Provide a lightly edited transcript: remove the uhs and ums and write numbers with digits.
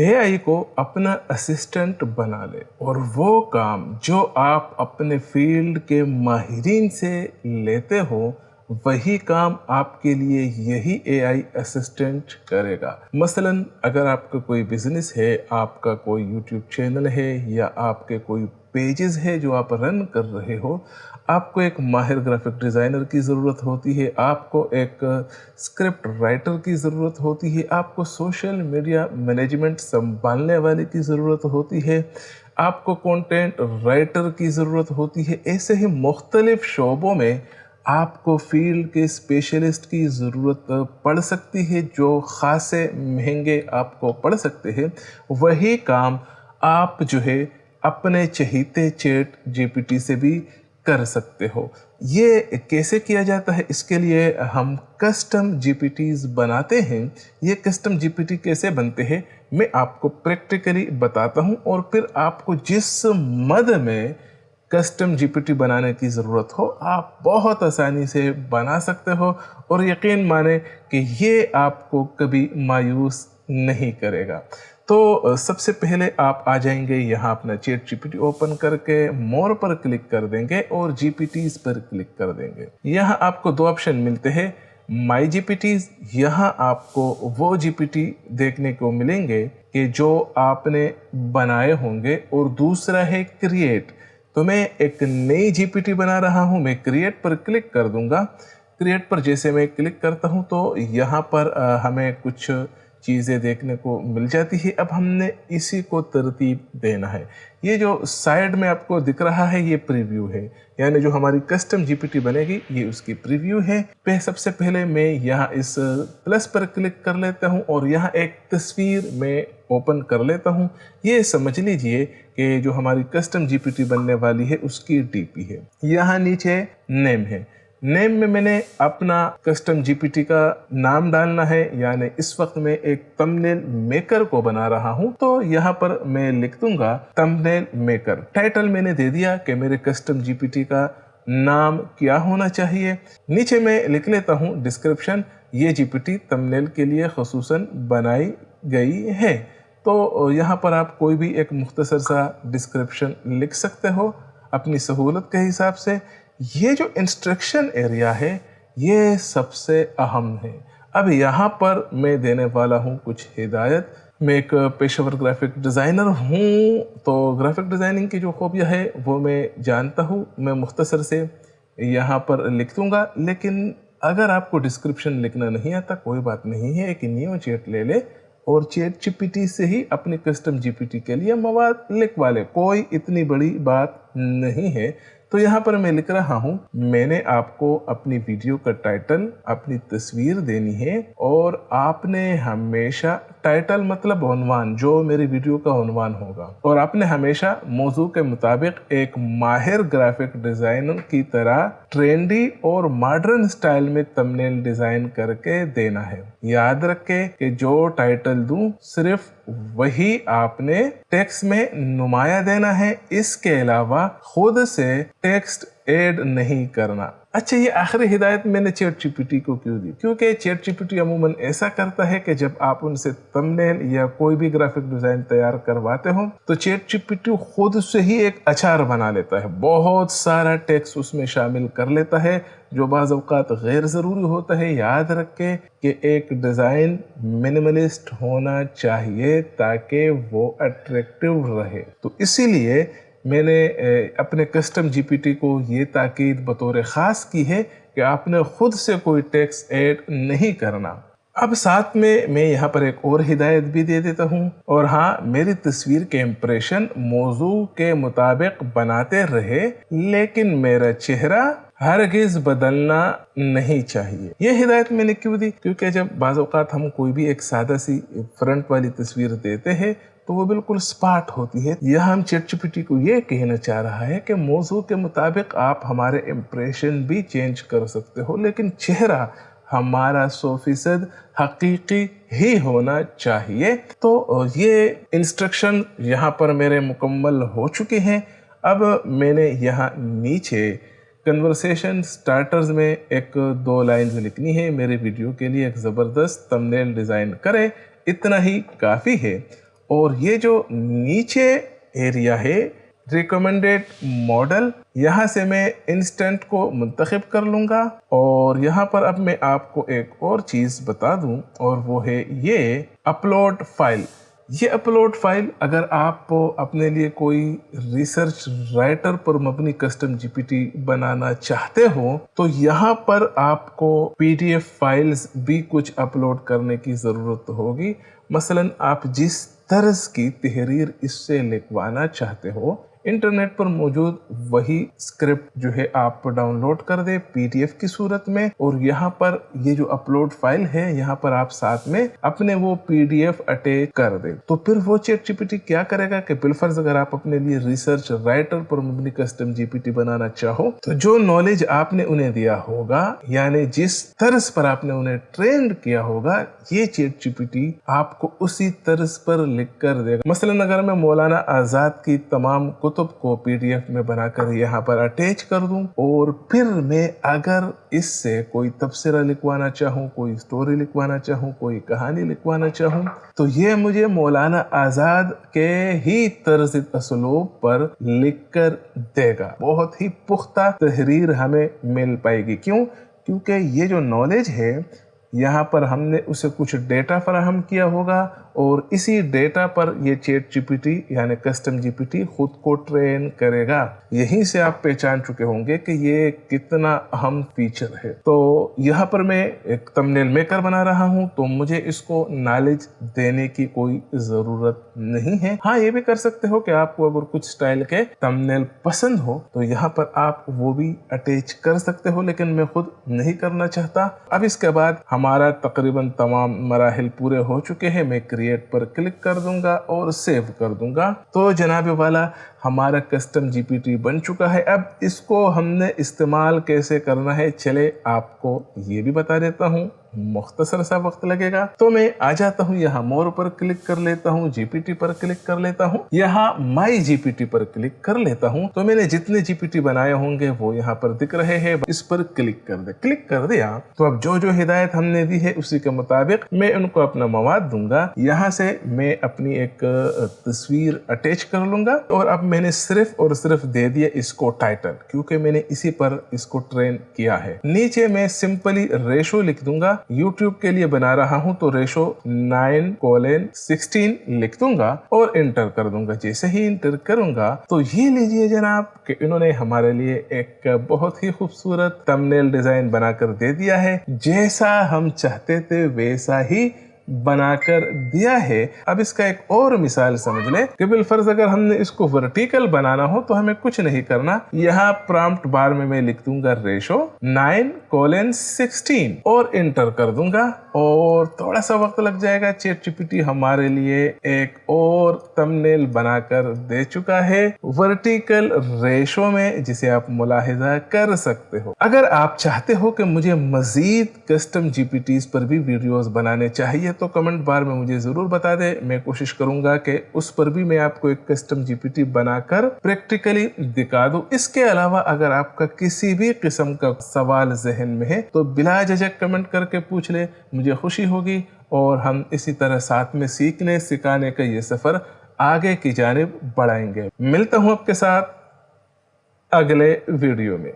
AI को अपना assistant बना ले और वो काम जो आप अपने फील्ड के माहिरीन से लेते हो वही काम आपके लिए यही एआई असिस्टेंट करेगा। मसलन अगर आपका कोई बिजनेस है, आपका कोई यूट्यूब चैनल है या आपके कोई पेजेस है जो आप रन कर रहे हो, आपको एक माहिर ग्राफिक डिज़ाइनर की ज़रूरत होती है, आपको एक स्क्रिप्ट राइटर की ज़रूरत होती है, आपको सोशल मीडिया मैनेजमेंट संभालने वाले की ज़रूरत होती है, आपको कंटेंट राइटर की ज़रूरत होती है। ऐसे ही मुख्तलिफ़ शोबों में आपको फील्ड के स्पेशलिस्ट की ज़रूरत पड़ सकती है जो ख़ासे महंगे आपको पड़ सकते हैं। वही काम आप जो है अपने चहीते चैट जीपीटी से भी कर सकते हो। ये कैसे किया जाता है, इसके लिए हम कस्टम जीपीटीज़ बनाते हैं। ये कस्टम जीपीटी कैसे बनते हैं मैं आपको प्रैक्टिकली बताता हूँ और फिर आपको जिस मद में कस्टम जीपीटी बनाने की ज़रूरत हो आप बहुत आसानी से बना सकते हो और यकीन माने कि ये आपको कभी मायूस नहीं करेगा। तो सबसे पहले आप आ जाएंगे यहाँ अपना चैट जीपीटी ओपन करके मोर पर क्लिक कर देंगे और जीपीटीज़ पर क्लिक कर देंगे। यहाँ आपको दो ऑप्शन मिलते हैं, माई जीपीटीज़। यहाँ आपको वो जीपीटी देखने को मिलेंगे कि जो आपने बनाए होंगे और दूसरा है क्रिएट। तो मैं एक नई जीपीटी बना रहा हूँ, मैं क्रिएट पर क्लिक कर दूंगा। क्रिएट पर जैसे मैं क्लिक करता हूँ तो यहाँ पर हमें कुछ चीज़ें देखने को मिल जाती है। अब हमने इसी को तरतीब देना है। ये जो साइड में आपको दिख रहा है ये प्रीव्यू है, यानी जो हमारी कस्टम जीपीटी बनेगी ये उसकी प्रीव्यू है। सबसे पहले मैं यहाँ इस प्लस पर क्लिक कर लेता हूँ और यहाँ एक तस्वीर मैं ओपन कर लेता हूँ। ये समझ लीजिए कि जो हमारी कस्टम जीपीटी बनने वाली है उसकी डीपी है। यहाँ नीचे नेम है, नेम में मैंने अपना कस्टम जीपीटी का नाम डालना है, यानी इस वक्त मैं एक थंबनेल मेकर को बना रहा हूं तो यहाँ पर मैं लिख दूंगा थंबनेल मेकर। टाइटल मैंने दे दिया कि मेरे कस्टम जीपीटी का नाम क्या होना चाहिए। नीचे मैं लिख लेता हूं डिस्क्रिप्शन, ये जीपीटी थंबनेल के लिए खुसूसन बनाई गई है। तो यहाँ पर आप कोई भी एक मुख्तसर सा डिस्क्रिप्शन लिख सकते हो अपनी सहूलत के हिसाब से। ये जो इंस्ट्रक्शन एरिया है ये सबसे अहम है। अब यहाँ पर मैं देने वाला हूँ कुछ हिदायत। मैं एक पेशेवर ग्राफिक डिज़ाइनर हूँ तो ग्राफिक डिज़ाइनिंग की जो खूबियाँ है वो मैं जानता हूँ, मैं मुख्तसर से यहाँ पर लिख दूँगा। लेकिन अगर आपको डिस्क्रिप्शन लिखना नहीं आता कोई बात नहीं है, एक न्यू चैट ले ले और चैट जीपीटी से ही अपनी कस्टम जीपीटी के लिए मवाद लिखवा ले, कोई इतनी बड़ी बात नहीं है। तो यहाँ पर मैं लिख रहा हूँ, मैंने आपको अपनी वीडियो का टाइटल, अपनी तस्वीर देनी है और आपने हमेशा टाइटल मतलब उन्वान, जो मेरी वीडियो का उन्वान होगा, और आपने हमेशा मौजू के मुताबिक एक माहिर ग्राफिक डिज़ाइनर की तरह ट्रेंडी और मॉडर्न स्टाइल में थंबनेल डिज़ाइन करके देना है। याद रखें कि जो टाइटल दूं सिर्फ वही आपने टेक्स्ट में नुमाया देना है, इसके अलावा खुद से टेक्स्ट ऐड नहीं करना। अच्छा, ये आखिरी हिदायत मैंने चैट जीपीटी को क्यों दी? क्योंकि चैट जीपीटी अमूमन ऐसा करता है कि जब आप उनसे थंबनेल या कोई भी ग्राफिक डिज़ाइन तैयार करवाते हो तो चैट जीपीटी खुद से ही एक अचार बना लेता है, बहुत सारा टेक्स्ट उसमें शामिल कर लेता है जो बाज़ औक़ात गैर ज़रूरी होता है। याद रखें कि एक डिज़ाइन मिनिमलिस्ट होना चाहिए ताकि वो अट्रैक्टिव रहे। तो इसीलिए मैंने अपने कस्टम जीपीटी को ये ताकीद बतौर ख़ास की है कि आपने ख़ुद से कोई टेक्स्ट ऐड नहीं करना। अब साथ में मैं यहाँ पर एक और हिदायत भी दे देता हूँ, और हाँ, मेरी तस्वीर के इम्प्रेशन मौजू के मुताबिक बनाते रहे लेकिन मेरा चेहरा हरगिज़ बदलना नहीं चाहिए। ये हिदायत मैंने क्यों दी? क्योंकि जब बाज़ औक़ात हम कोई भी एक सादा सी फ्रंट वाली तस्वीर देते हैं तो वो बिल्कुल स्पार्ट होती है। यह हम चैट जीपीटी को ये कहना चाह रहा है कि मौजू के मुताबिक आप हमारे इम्प्रेशन भी चेंज कर सकते हो लेकिन चेहरा हमारा 100% हकीकी ही होना चाहिए। तो ये इंस्ट्रक्शन यहाँ पर मेरे मुकम्मल हो चुके हैं। अब मैंने यहाँ नीचे कन्वर्सेशन स्टार्टर्स में एक दो लाइंस लिखनी है, मेरे वीडियो के लिए एक ज़बरदस्त थंबनेल डिज़ाइन करें, इतना ही काफ़ी है। और ये जो नीचे एरिया है रिकमेंडेड मॉडल, यहाँ से मैं इंस्टेंट को मुंतखब कर लूँगा। और यहाँ पर अब मैं आपको एक और चीज़ बता दूँ, और वो है ये अपलोड फाइल। ये अपलोड फाइल अगर आप अपने लिए कोई रिसर्च राइटर पर मबनी कस्टम जीपीटी बनाना चाहते हो तो यहाँ पर आपको पीडीएफ फाइल्स भी कुछ अपलोड करने की ज़रूरत होगी। मसलन आप जिस तर्ज की तहरीर इससे लिखवाना चाहते हो, इंटरनेट पर मौजूद वही स्क्रिप्ट जो है आप डाउनलोड कर दे पीडीएफ की सूरत में, और यहाँ पर ये जो अपलोड फाइल है यहाँ पर आप साथ में अपने वो पीडीएफ अटैच कर दे। तो फिर वो चैट जीपीटी क्या करेगा कि बिलफर्ज अगर आप अपने लिए रिसर्च राइटर पर मबनी कस्टम जीपीटी बनाना चाहो तो जो नॉलेज आपने उन्हें दिया होगा, यानी जिस तर्ज पर आपने उन्हें ट्रेन किया होगा, ये चैट जीपीटी आपको उसी तर्ज पर लिख कर देगा। मसलन अगर मैं मौलाना आजाद की तमाम कुतुब को पीडीएफ में बनाकर यहाँ पर अटैच कर दूं, और फिर मैं अगर इससे कोई तबसरा लिखवाना चाहूँ, कोई स्टोरी लिखवाना चाहूँ, कोई कहानी लिखवाना चाहूँ, तो ये मुझे मौलाना आजाद के ही तर्ज असलूब पर लिख कर देगा। बहुत ही पुख्ता तहरीर हमें मिल पाएगी। क्यों? क्योंकि ये जो नॉलेज है यहाँ पर हमने उसे कुछ डेटा फराहम किया होगा, और इसी डेटा पर ये चैट जीपीटी यानी कस्टम जीपीटी खुद को ट्रेन करेगा। यहीं से आप पहचान चुके होंगे कि ये कितना अहम फीचर है। तो यहाँ पर मैं एक थंबनेल मेकर बना रहा हूँ, तो मुझे इसको नॉलेज देने की कोई ज़रूरत नहीं है। हाँ, ये भी कर सकते हो कि आपको अगर कुछ स्टाइल के थंबनेल पसंद हो तो यहाँ पर आप वो भी अटैच कर सकते हो, लेकिन मैं खुद नहीं करना चाहता। अब इसके बाद हमारा तकरीबन तमाम मराहिल पूरे हो चुके हैं। मैं क्रिएट पर क्लिक कर दूंगा और सेव कर दूंगा। तो जनाब वाला हमारा कस्टम जीपीटी बन चुका है। अब इसको हमने इस्तेमाल कैसे करना है, चले आपको ये भी बता देता हूँ। मुख्तसर सा वक्त लगेगा, तो मैं आ जाता हूँ यहाँ मोर पर क्लिक कर लेता हूँ, जीपीटी पर क्लिक कर लेता हूँ, यहाँ माई जीपीटी पर क्लिक कर लेता हूँ। तो मैंने जितने जीपीटी बनाए होंगे वो यहाँ पर दिख रहे हैं, इस पर क्लिक कर दे। क्लिक कर दिया तो अब जो जो हिदायत हमने दी है उसी के मुताबिक मैं उनको अपना मवाद दूंगा। यहाँ से मैं अपनी एक तस्वीर अटैच कर लूंगा, और अब मैंने सिर्फ और सिर्फ दे दिया इसको टाइटल, क्योंकि मैंने इसी पर इसको ट्रेन किया है। नीचे मैं सिंपली रेशो लिख दूंगा। YouTube के लिए बना रहा हूं तो रेशो 9:16 लिख दूंगा और इंटर कर दूंगा। जैसे ही इंटर करूंगा तो ये लीजिए जनाब कि इन्होंने हमारे लिए एक बहुत ही खूबसूरत थंबनेल डिजाइन बनाकर दे दिया है। जैसा हम चाहते थे वैसा ही बनाकर दिया है। अब इसका एक और मिसाल समझ लें कि बिलफर्ज अगर हमने इसको वर्टिकल बनाना हो तो हमें कुछ नहीं करना। यहाँ प्रॉम्प्ट बार में मैं लिख दूंगा रेशो 9:16 और इंटर कर दूंगा, और थोड़ा सा वक्त लग जाएगा। चैट जीपीटी हमारे लिए एक और थंबनेल बनाकर दे चुका है वर्टिकल रेशो में, जिसे आप मुलाहिजा कर सकते हो। अगर आप चाहते हो कि मुझे मजीद कस्टम जीपीटीज पर भी वीडियोस बनाने चाहिए तो कमेंट बार में मुझे जरूर बता दे। मैं कोशिश करूंगा कि उस पर भी मैं आपको एक कस्टम जीपीटी बनाकर प्रैक्टिकली दिखा दूं। इसके अलावा अगर आपका किसी भी किस्म का सवाल जहन में है तो बिला झिझक कमेंट करके पूछ ले, मुझे खुशी होगी, और हम इसी तरह साथ में सीखने सिखाने का ये सफर आगे की जानिब बढ़ाएंगे। मिलता हूं आपके साथ अगले वीडियो में।